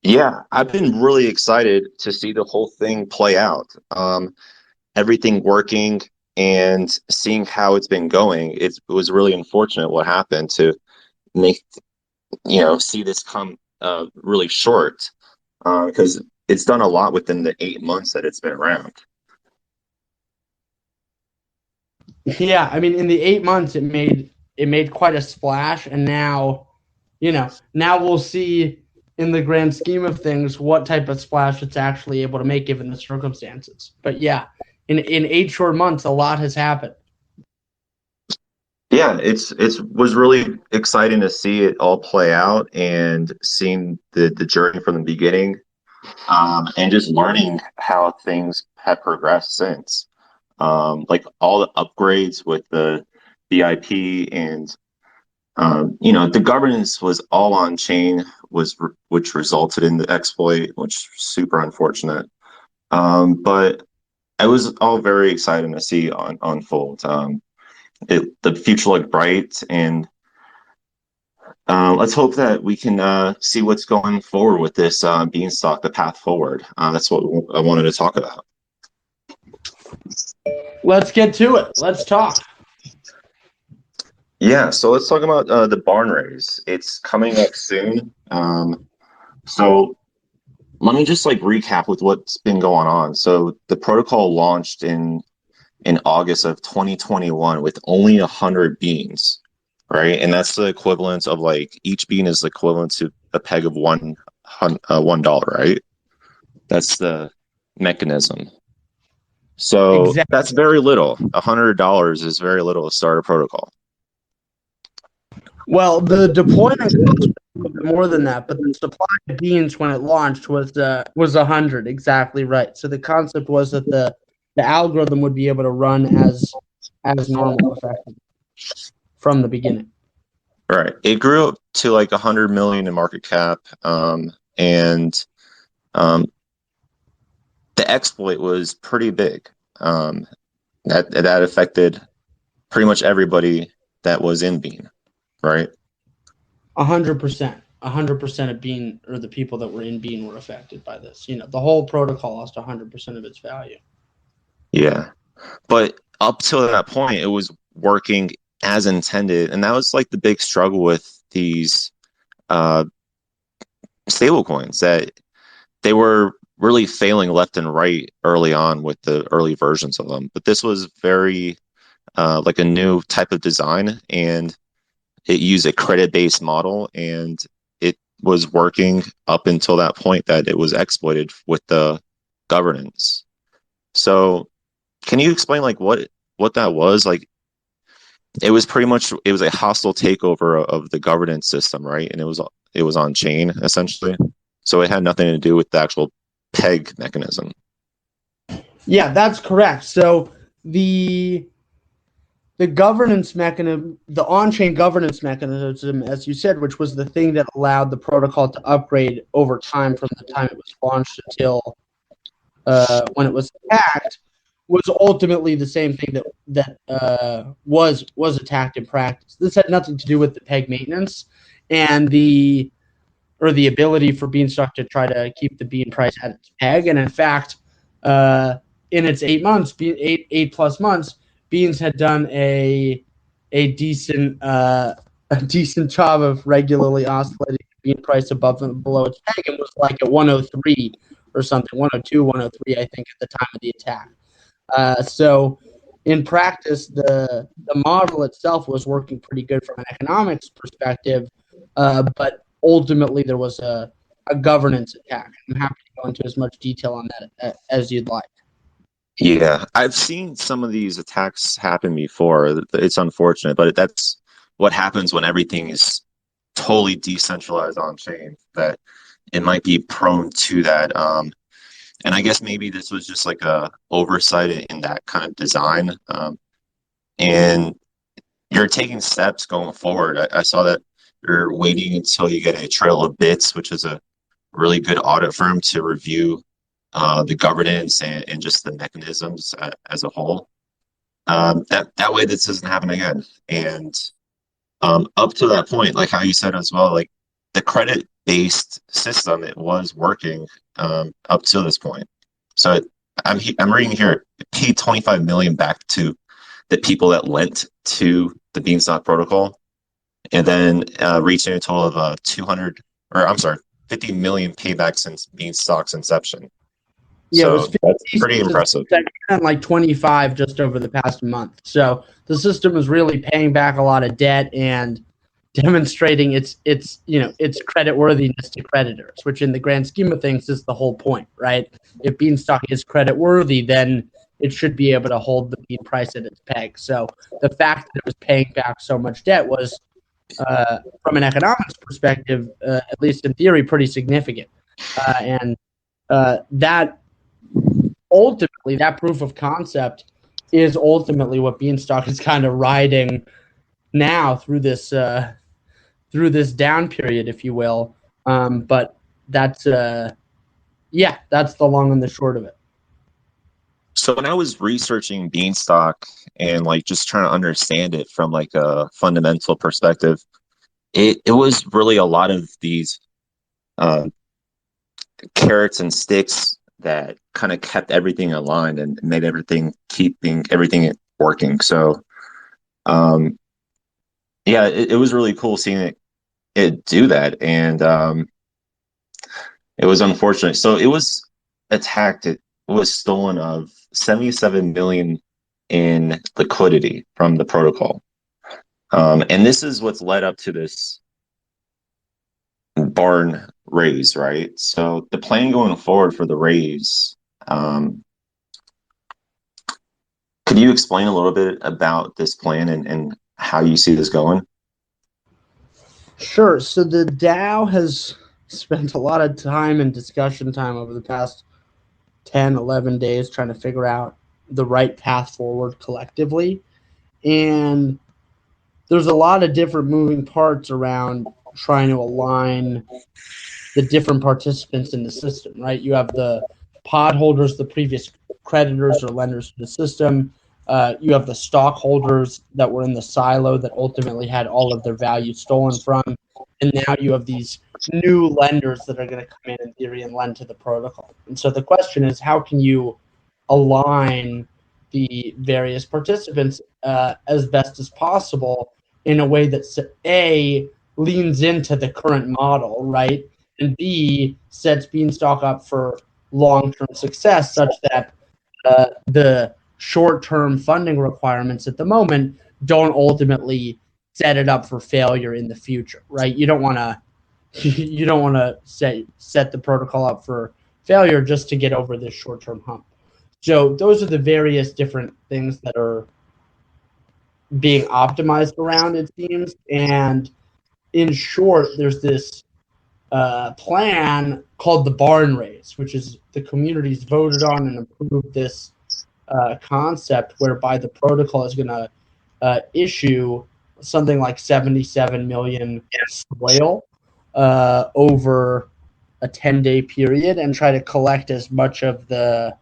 Yeah, I've been really excited to see the whole thing play out. Everything working and seeing how it's been going. It was really unfortunate what happened to make, see this come really short because it's done a lot within the 8 months that it's been around. Yeah, I mean, in the 8 months, it made quite a splash, and now we'll see in the grand scheme of things what type of splash it's actually able to make given the circumstances. But yeah, in 8 short months, a lot has happened. Yeah, it's was really exciting to see it all play out and seeing the journey from the beginning, and just learning how things have progressed since. Like all the upgrades with the BIP and the governance was all on chain, which resulted in the exploit, which is super unfortunate. But it was all very exciting to see unfold. The future looked bright, and let's hope that we can see what's going forward with this beanstalk, the path forward. That's what I wanted to talk about. Let's get to it. Let's talk. Yeah, so let's talk about the barn raise. It's coming up soon. So let me just like recap with what's been going on. So the protocol launched in August of 2021 with only 100 beans, right? And that's the equivalent of like each bean is the equivalent to a peg of $1, right? That's the mechanism. So Exactly. that's very little. $100 is very little to start a protocol. Well, the deployment cost was a little bit more than that, but the supply of beans when it launched was 100. Exactly right. So the concept was that the algorithm would be able to run as normal, effectively, from the beginning. Right. It grew up to like 100 million in market cap. And um, the exploit was pretty big. That affected pretty much everybody that was in Bean, right? 100%. 100% of Bean, or the people that were in Bean, were affected by this. The whole protocol lost 100% of its value. Yeah. But up till that point, it was working as intended. And that was like the big struggle with these uh, stable coins, that they were really failing left and right early on with the early versions of them. But this was very like a new type of design, and it used a credit-based model, and it was working up until that point that it was exploited with the governance. So can you explain like what that was? Like it was pretty much, it was a hostile takeover of the governance system, right? And it was on chain essentially. So it had nothing to do with the actual peg mechanism. Yeah, that's correct. So the the governance mechanism, the on-chain governance mechanism, as you said, which was the thing that allowed the protocol to upgrade over time from the time it was launched until when it was attacked, was ultimately the same thing that was attacked in practice. This had nothing to do with the peg maintenance and the ability for Beanstalk to try to keep the bean price at its peg. And in fact, uh, in its 8 months, 8 plus months, Beans had done a decent a decent job of regularly oscillating the bean price above and below its peg, and was like at 103 or something, 102, 103, I think, at the time of the attack. So in practice, the model itself was working pretty good from an economics perspective, but ultimately there was a governance attack. I'm happy to go into as much detail on that as you'd like. Yeah, I've seen some of these attacks happen before. It's unfortunate, but that's what happens when everything is totally decentralized on chain, that it might be prone to that. And I guess maybe this was just like a oversight in that kind of design. And you're taking steps going forward. I saw that you're waiting until you get a trail of bits, which is a really good audit firm to review the governance and just the mechanisms as a whole. That way, this doesn't happen again. And up to that point, like how you said as well, like the credit based system, it was working up to this point. So I'm reading here, it paid 25 million back to the people that lent to the Beanstalk protocol, and then reaching a total of 200, or I'm sorry, 50 million payback since Beanstalk's inception. Yeah, it was So that's 50 pretty since impressive. and like 25 just over the past month. So the system is really paying back a lot of debt and demonstrating its credit worthiness to creditors, which in the grand scheme of things is the whole point, right? If Beanstalk is credit worthy, then it should be able to hold the bean price at its peg. So the fact that it was paying back so much debt was, from an economics perspective, at least in theory, pretty significant. And that ultimately, that proof of concept is ultimately what Beanstalk is kind of riding now through this down period, if you will. But that's that's the long and the short of it. So when I was researching Beanstalk and like just trying to understand it from like a fundamental perspective, it was really a lot of these uh, carrots and sticks that kind of kept everything aligned and made keeping everything working. So um, yeah, it was really cool seeing it do that, and it was unfortunate. So it was attacked. It was stolen of 77 million in liquidity from the protocol. And this is what's led up to this barn raise, right? So the plan going forward for the raise, could you explain a little bit about this plan and how you see this going? Sure. So the DAO has spent a lot of time and discussion time over the past 10, 11 days trying to figure out the right path forward collectively. And there's a lot of different moving parts around trying to align the different participants in the system, right? You have the pod holders, the previous creditors or lenders to the system. You have the stockholders that were in the silo that ultimately had all of their value stolen from. And now you have these new lenders that are going to come in theory and lend to the protocol. And so the question is, how can you align the various participants as best as possible in a way that A, leans into the current model, right? And B, sets Beanstalk up for long-term success such that the short-term funding requirements at the moment don't ultimately set it up for failure in the future, right? You don't want to set the protocol up for failure just to get over this short-term hump. So those are the various different things that are being optimized around, it seems. And in short, there's this plan called the Barn Raise, which is the community's voted on and approved this concept whereby the protocol is going to issue something like 77 million spoil over a 10-day period and try to collect as much of the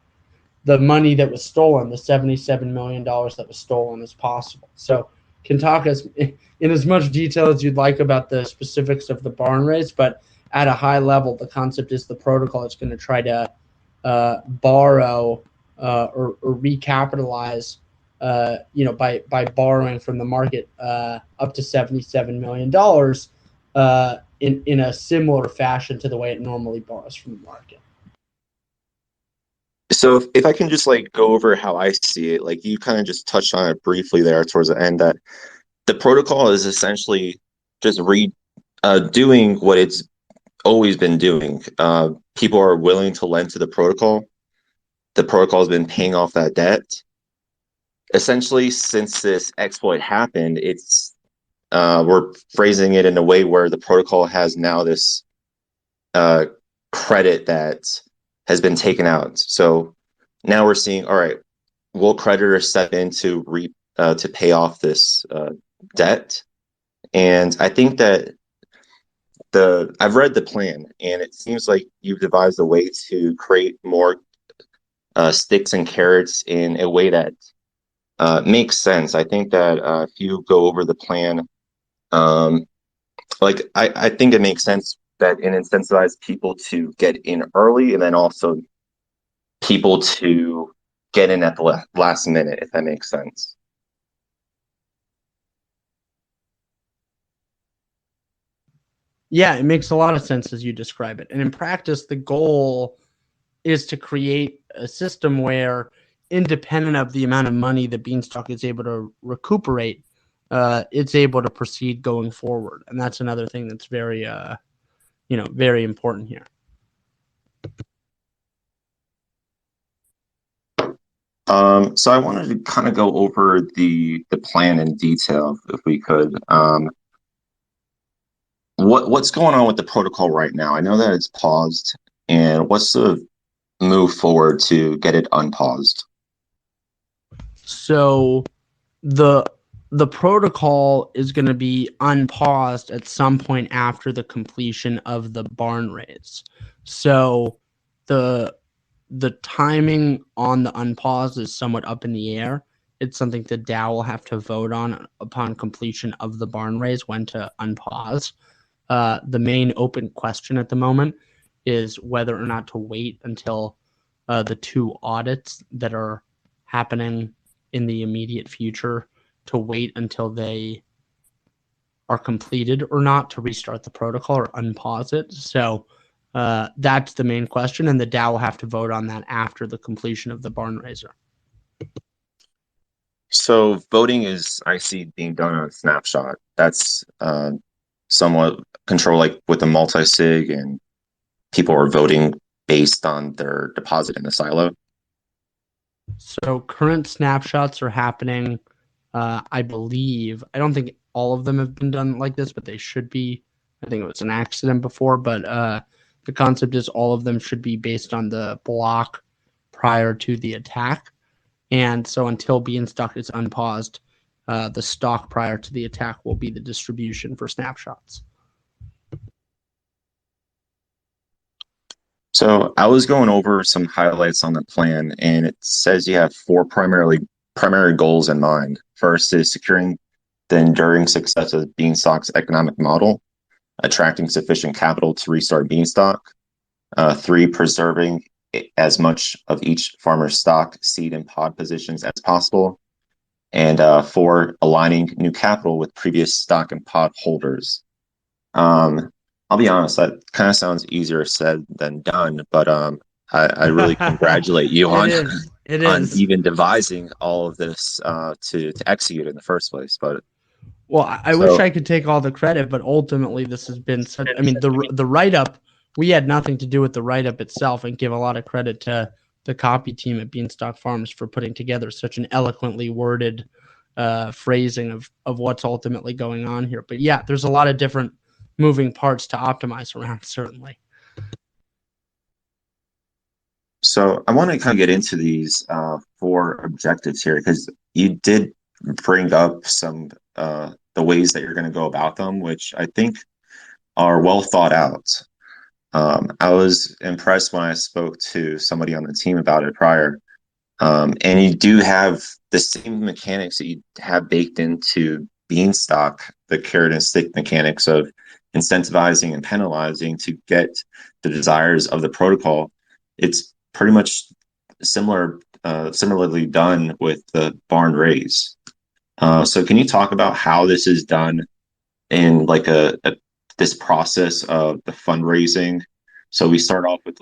money that was stolen, the $77 million that was stolen, as possible. So can talk in as much detail as you'd like about the specifics of the barn raise, but at a high level, the concept is the protocol is going to try to borrow or recapitalize, by borrowing from the market up to $77 million in a similar fashion to the way it normally borrows from the market. So if I can just like go over how I see it, like you kind of just touched on it briefly there towards the end, that the protocol is essentially just doing what it's always been doing. People are willing to lend to the protocol. The protocol has been paying off that debt. Essentially, since this exploit happened, it's we're phrasing it in a way where the protocol has now this credit that has been taken out. So now we're seeing, all right, will creditors step in to pay off this debt? And I think that I've read the plan, and it seems like you've devised a way to create more sticks and carrots in a way that makes sense. I think that if you go over the plan, like I think it makes sense that it incentivizes people to get in early, and then also people to get in at the last minute, if that makes sense. Yeah, it makes a lot of sense as you describe it. And in practice, the goal is to create a system where, independent of the amount of money that Beanstalk is able to recuperate, it's able to proceed going forward. And that's another thing that's very, very important here. So I wanted to kind of go over the plan in detail, if we could. What's going on with the protocol right now? I know that it's paused, and what's the move forward to get it unpaused? So the protocol is going to be unpaused at some point after the completion of the barn raise. So the timing on the unpause is somewhat up in the air. It's something the DAO will have to vote on upon completion of the barn raise when to unpause. The main open question at the moment is whether or not to wait until the 2 audits that are happening in the immediate future, to wait until they are completed or not to restart the protocol or unpause it. So that's the main question, and the DAO will have to vote on that after the completion of the barn raiser. So voting is, I see, being done on a snapshot. That's somewhat controlled, like with the multi-sig, and people are voting based on their deposit in the silo. So current snapshots are happening, I believe. I don't think all of them have been done like this, but they should be. I think it was an accident before, but the concept is all of them should be based on the block prior to the attack. And so until Beanstalk is unpaused, the stock prior to the attack will be the distribution for snapshots. So I was going over some highlights on the plan, and it says you have 4 primary goals in mind. First is securing the enduring success of Beanstalk's economic model, attracting sufficient capital to restart Beanstalk. 3, preserving as much of each farmer's stock, seed, and pod positions as possible. And 4, aligning new capital with previous stock and pod holders. I'll be honest, that kind of sounds easier said than done, but I really congratulate you on even devising all of this to execute in the first place. But I wish I could take all the credit, but ultimately this has been such. I mean, the write up, we had nothing to do with the write up itself, and give a lot of credit to the copy team at Beanstalk Farms for putting together such an eloquently worded phrasing of what's ultimately going on here. But yeah, there's a lot of different moving parts to optimize around, certainly. So I want to kind of get into these 4 objectives here, because you did bring up some the ways that you're going to go about them, which I think are well thought out. I was impressed when I spoke to somebody on the team about it prior. And you do have the same mechanics that you have baked into Beanstalk, the carrot and stick mechanics of incentivizing and penalizing to get the desires of the protocol. It's pretty much similarly done with the barn raise. So can you talk about how this is done in like this process of the fundraising? So we start off with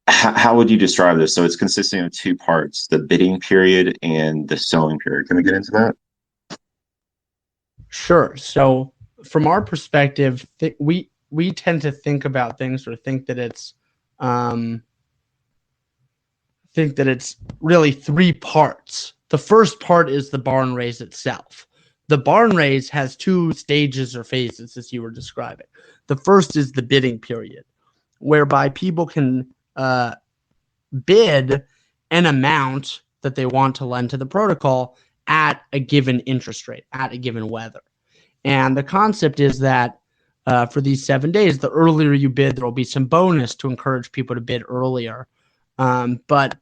how would you describe this? So it's consisting of 2 parts, the bidding period and the sowing period. Can we get into that? Sure. So from our perspective, we tend to think about things, or think that it's really 3 parts. The first part is the barn raise itself. The barn raise has 2 stages or phases, as you were describing. The first is the bidding period, whereby people can bid an amount that they want to lend to the protocol at a given interest rate, at a given weather. And the concept is that for these 7 days, the earlier you bid, there will be some bonus to encourage people to bid earlier. But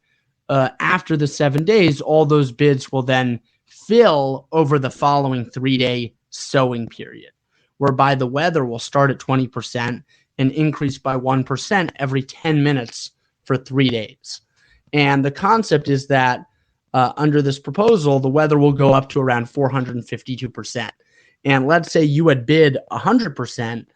after the 7 days, all those bids will then fill over the following 3-day sowing period, whereby the weather will start at 20% and increase by 1% every 10 minutes for 3 days. And the concept is that under this proposal, the weather will go up to around 452%. And let's say you had bid 100%,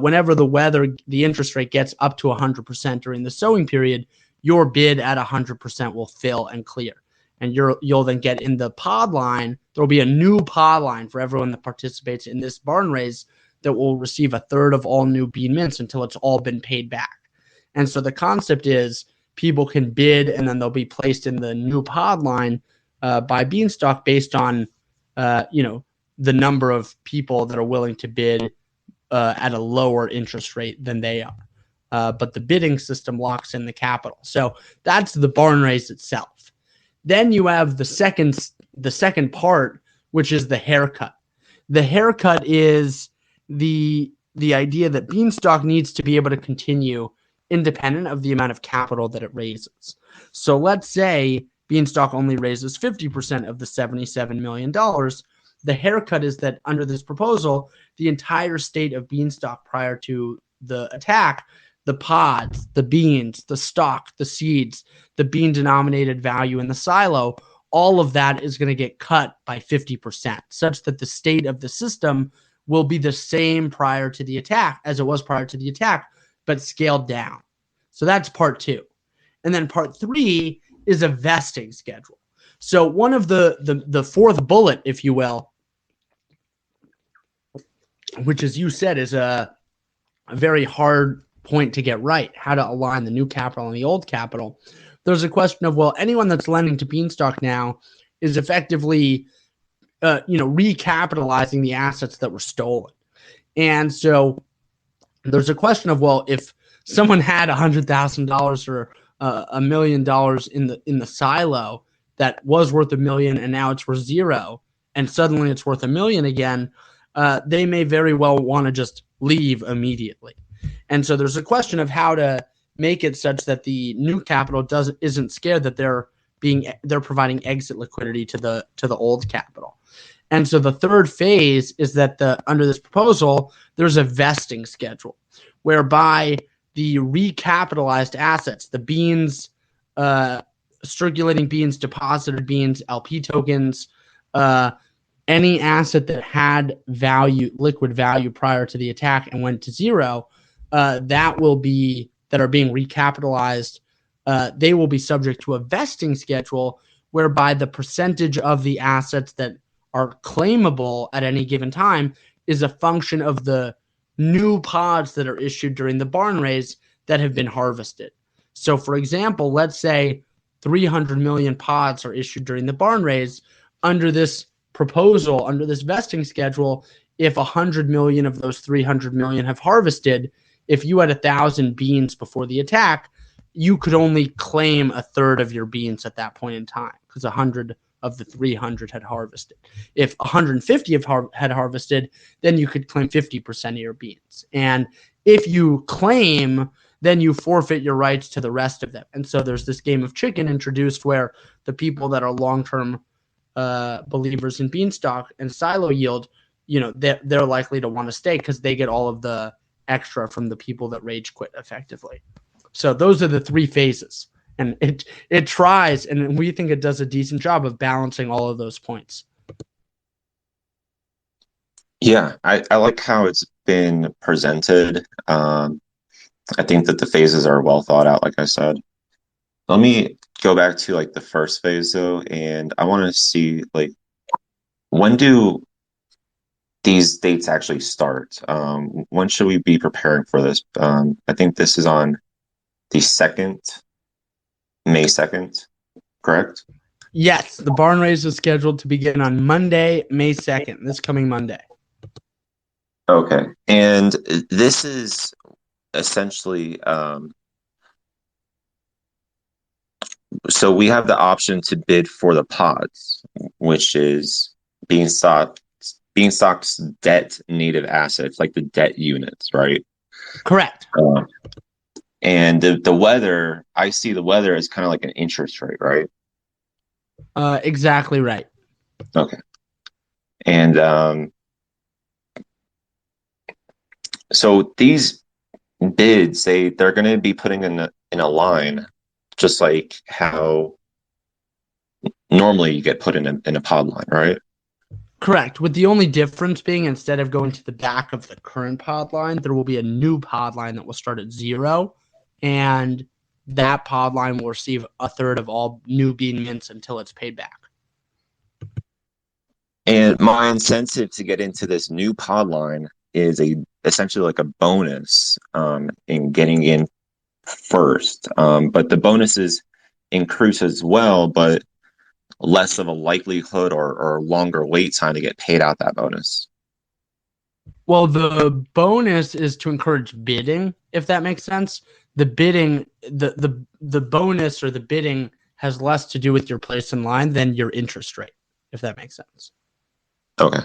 whenever the interest rate gets up to 100% during the sowing period, your bid at 100% will fill and clear. And you'll then get in the pod line. There'll be a new pod line for everyone that participates in this barn raise that will receive a third of all new bean mints until it's all been paid back. And so the concept is people can bid and then they'll be placed in the new pod line by Beanstalk based on, the number of people that are willing to bid at a lower interest rate than they are. But the bidding system locks in the capital. So that's the barn raise itself. Then you have the second part, which is the haircut. The haircut is the idea that Beanstalk needs to be able to continue independent of the amount of capital that it raises. So let's say Beanstalk only raises 50% of the $77 million. The haircut is that under this proposal, the entire state of Beanstalk prior to the attack, the pods, the beans, the stock, the seeds, the bean denominated value in the silo, all of that is going to get cut by 50%, such that the state of the system will be the same prior to the attack as it was prior to the attack, but scaled down. So that's part 2. And then part 3 is a vesting schedule. So one of the fourth bullet, if you will, which, as you said, is a very hard point to get right, how to align the new capital and the old capital. There's a question of, well, anyone that's lending to Beanstalk now is effectively, recapitalizing the assets that were stolen. And so there's a question of, well, if someone had $100,000 or $1 million in the silo that was worth $1 million and now it's worth $0, and suddenly it's worth $1 million again, they may very well want to just leave immediately. And so there's a question of how to make it such that the new capital isn't scared that they're providing exit liquidity to the old capital. And so the third phase is that under this proposal, there's a vesting schedule whereby the recapitalized assets, the beans, circulating beans, deposited beans, LP tokens, any asset that had liquid value prior to the attack and went to 0, that are being recapitalized, they will be subject to a vesting schedule whereby the percentage of the assets that are claimable at any given time is a function of the new pods that are issued during the barn raise that have been harvested. So, for example, let's say 300 million pods are issued during the barn raise. Under this proposal, under this vesting schedule, if 100 million of those 300 million have harvested, if you had 1,000 beans before the attack, you could only claim a third of your beans at that point in time because 100 of the 300 had harvested. If 150 had harvested, then you could claim 50% of your beans. And if you claim, then you forfeit your rights to the rest of them. And so there's this game of chicken introduced where the people that are long-term believers in Beanstalk and silo yield, they're likely to want to stay because they get all of the extra from the people that rage quit effectively. So those are the 3 phases. And it tries, and we think it does a decent job of balancing all of those points. Yeah, I like how it's been presented. I think that the phases are well thought out, like I said. Let me go back to the first phase though, and I want to see when do these dates actually start? When should we be preparing for this? I think this is on the 2nd, May 2nd, correct? Yes, the barn raise is scheduled to begin on Monday, May 2nd, this coming Monday. Okay, and this is essentially so we have the option to bid for the pods, which is Beanstalk's debt native assets, like the debt units, right? Correct. And the weather, I see the weather as kind of like an interest rate, right? Exactly right. Okay. And So these bids, they're going to be putting in a line, just like how normally you get put in a pod line, right? Correct. With the only difference being instead of going to the back of the current pod line, there will be a new pod line that will start at 0. And that pod line will receive a third of all new bean mints until it's paid back. And my incentive to get into this new pod line is essentially like a bonus in getting in first. But the bonuses increase as well, but less of a likelihood or longer wait time to get paid out that bonus. Well, the bonus is to encourage bidding, if that makes sense. The bidding, the bonus or the bidding has less to do with your place in line than your interest rate, if that makes sense. Okay.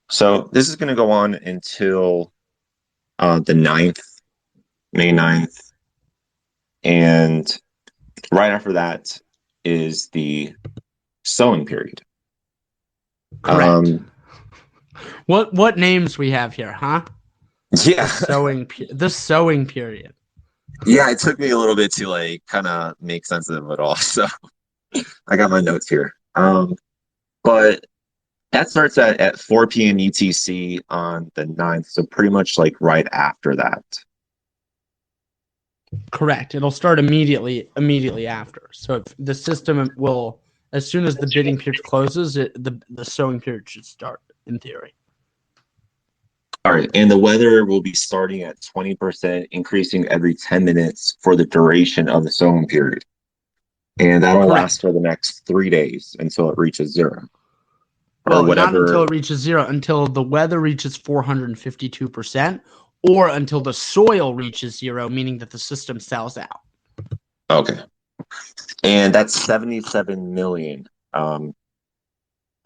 So this is going to go on until the 9th, May 9th. And right after that is the sowing period. Correct. What names we have here, huh? Yeah. The sowing period. Yeah, it took me a little bit to like kind of make sense of it all. So I got my notes here. But that starts at 4 p.m. UTC on the 9th. So pretty much like right after that. Correct. It'll start immediately after. So if the system will, as soon as the bidding period closes, the sowing period should start in theory. All right. And the weather will be starting at 20%, increasing every 10 minutes for the duration of the sowing period. And that'll last for the next 3 days until it reaches 0. Well, Or whatever. Not until it reaches 0, until the weather reaches 452%, or until the soil reaches 0, meaning that the system sells out. Okay. And that's 77 million,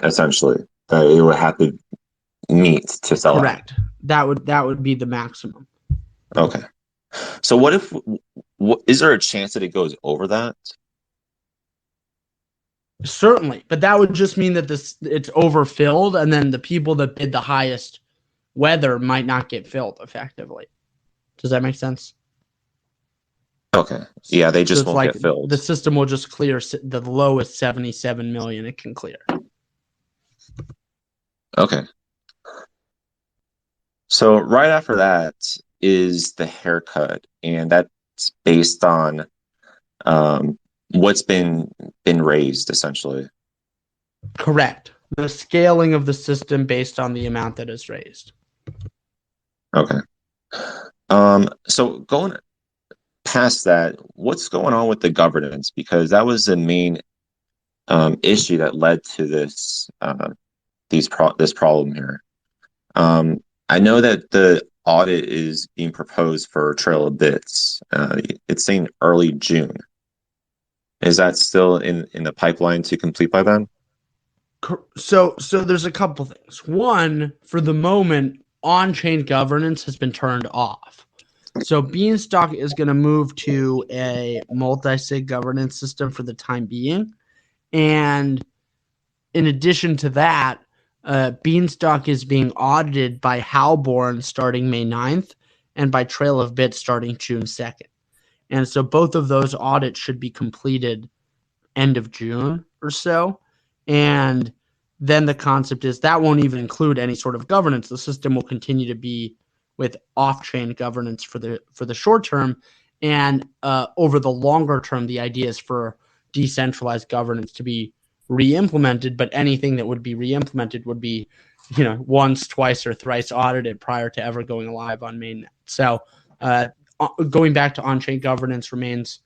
essentially, that it would have to meet to sell Correct. Out. That would be the maximum. Okay. So is there a chance that it goes over that? Certainly, but that would just mean that it's overfilled, and then the people that bid the highest weather might not get filled effectively. Does that make sense? Okay. Yeah, they just won't get filled. The system will just clear the lowest 77 million it can clear. Okay. So right after that is the haircut, and that's based on what's been raised, essentially. Correct. The scaling of the system based on the amount that is raised. Okay. So going past that, what's going on with the governance? Because that was the main issue that led to this this problem here. I know that the audit is being proposed for Trail of Bits. It's saying early June. Is that still in the pipeline to complete by then? So there's a couple things. One, for the moment, on-chain governance has been turned off. So Beanstalk is going to move to a multi-sig governance system for the time being. And in addition to that, Beanstalk is being audited by Halborn starting May 9th and by Trail of Bits starting June 2nd. And so both of those audits should be completed end of June or so. And then the concept is that won't even include any sort of governance. The system will continue to be with off-chain governance for the short term. And over the longer term, the idea is for decentralized governance to be re-implemented, but anything that would be re-implemented would be, once, twice, or thrice audited prior to ever going live on mainnet. So going back to on-chain governance remains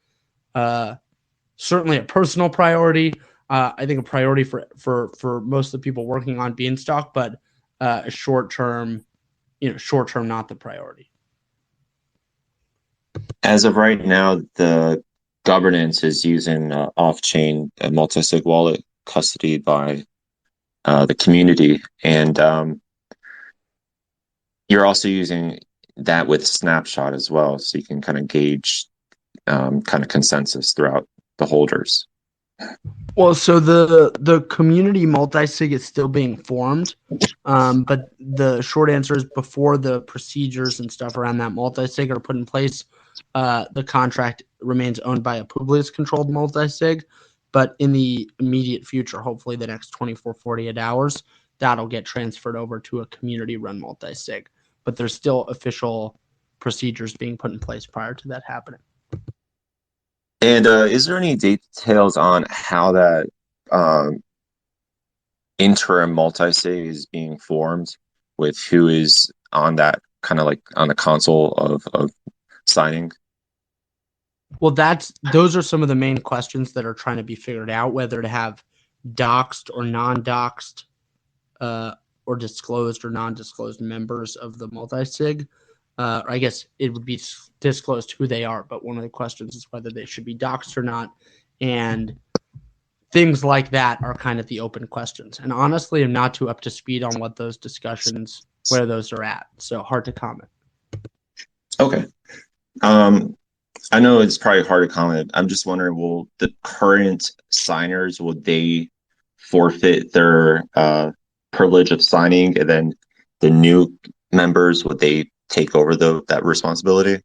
certainly a personal priority. I think a priority for most of the people working on Beanstalk, but short term, not the priority. As of right now, the governance is using off-chain multi-sig wallet custodied by the community, and you're also using that with Snapshot as well, so you can kind of gauge kind of consensus throughout the holders. Well, so the community multi-sig is still being formed, but the short answer is before the procedures and stuff around that multi-sig are put in place, the contract remains owned by a Publius-controlled multi-sig, but in the immediate future, hopefully the next 24, 48 hours, that'll get transferred over to a community-run multi-sig. But there's still official procedures being put in place prior to that happening. And is there any details on how that um, interim multi-sig is being formed with who is on that kind of like on the console of signing? Well, those are some of the main questions that are trying to be figured out, whether to have doxed or non-doxed, or disclosed or non-disclosed members of the multi-sig. I guess it would be disclosed who they are, but one of the questions is whether they should be doxed or not, and things like that are kind of the open questions. And honestly, I'm not too up to speed on what those discussions, where those are at, so hard to comment. Okay. Um, I know it's probably hard to comment. I'm just wondering, will the current signers, will they forfeit their privilege of signing, and then the new members, would they take over that responsibility?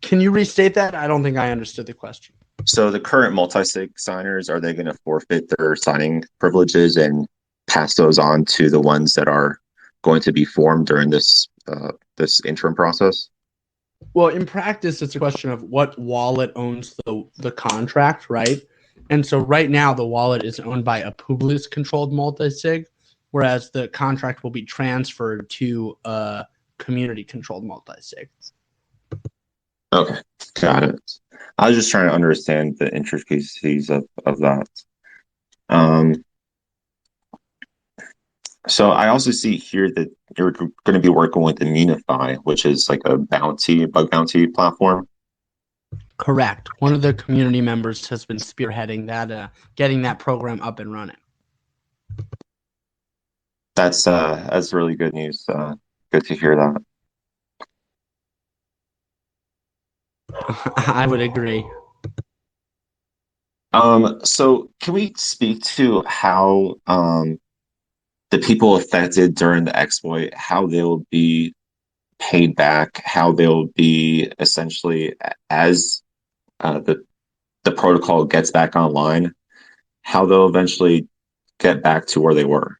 Can you restate that? I don't think I understood the question. So the current multi-sig signers, are they going to forfeit their signing privileges and pass those on to the ones that are going to be formed during this interim process? Well, in practice, it's a question of what wallet owns the contract, right? And so right now, the wallet is owned by a Publius-controlled multi-sig, whereas the contract will be transferred to a community-controlled multi-sig. Okay, got it. I was just trying to understand the intricacies of that. Um, so I also see here that you're going to be working with Immunify, which is like a bug bounty platform. Correct. One of the community members has been spearheading that, getting that program up and running. That's really good news. Good to hear that. I would agree. So can we speak to how the people affected during the exploit, how they'll be paid back, how they'll be essentially as the protocol gets back online, how they'll eventually get back to where they were?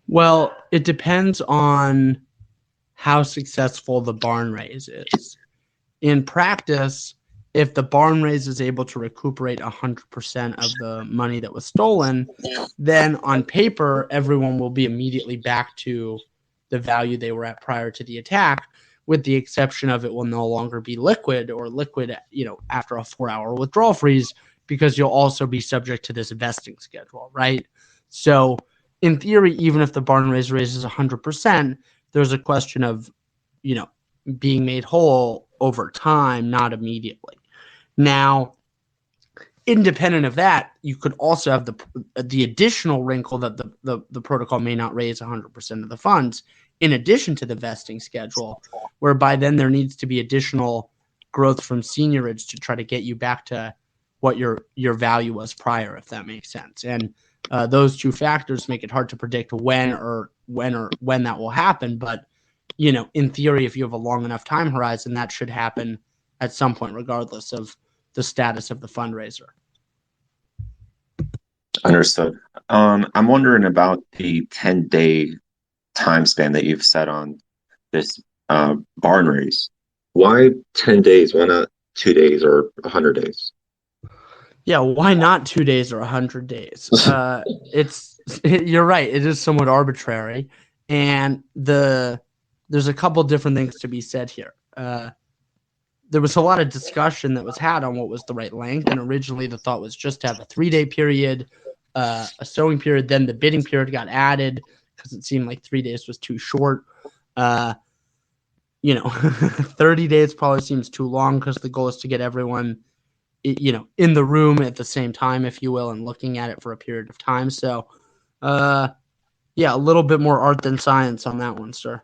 Well, it depends on how successful the barn raise is. In practice, if the barn raise is able to recuperate 100% of the money that was stolen, then on paper, everyone will be immediately back to the value they were at prior to the attack, with the exception of it will no longer be liquid or liquid, after a 4-hour withdrawal freeze, because you'll also be subject to this vesting schedule, right? So in theory, even if the barn raise raises 100%, there's a question of, being made whole over time, not immediately. Now, independent of that, you could also have the additional wrinkle that the protocol may not raise 100% of the funds, in addition to the vesting schedule, whereby then there needs to be additional growth from seniorage to try to get you back to what your value was prior, if that makes sense. And those two factors make it hard to predict when that will happen. But in theory, if you have a long enough time horizon, that should happen at some point, regardless of the status of the fundraiser. Understood. I'm wondering about the 10-day time span that you've set on this barn raise. Why 10 days? Why not 2 days or 100 days? Yeah, why not 2 days or 100 days? You're right. It is somewhat arbitrary, and there's a couple different things to be said here. There was a lot of discussion that was had on what was the right length, and originally the thought was just to have a 3-day period, a sowing period, then the bidding period got added because it seemed like 3 days was too short. 30 days probably seems too long because the goal is to get everyone, in the room at the same time, if you will, and looking at it for a period of time. So, yeah, a little bit more art than science on that one, sir.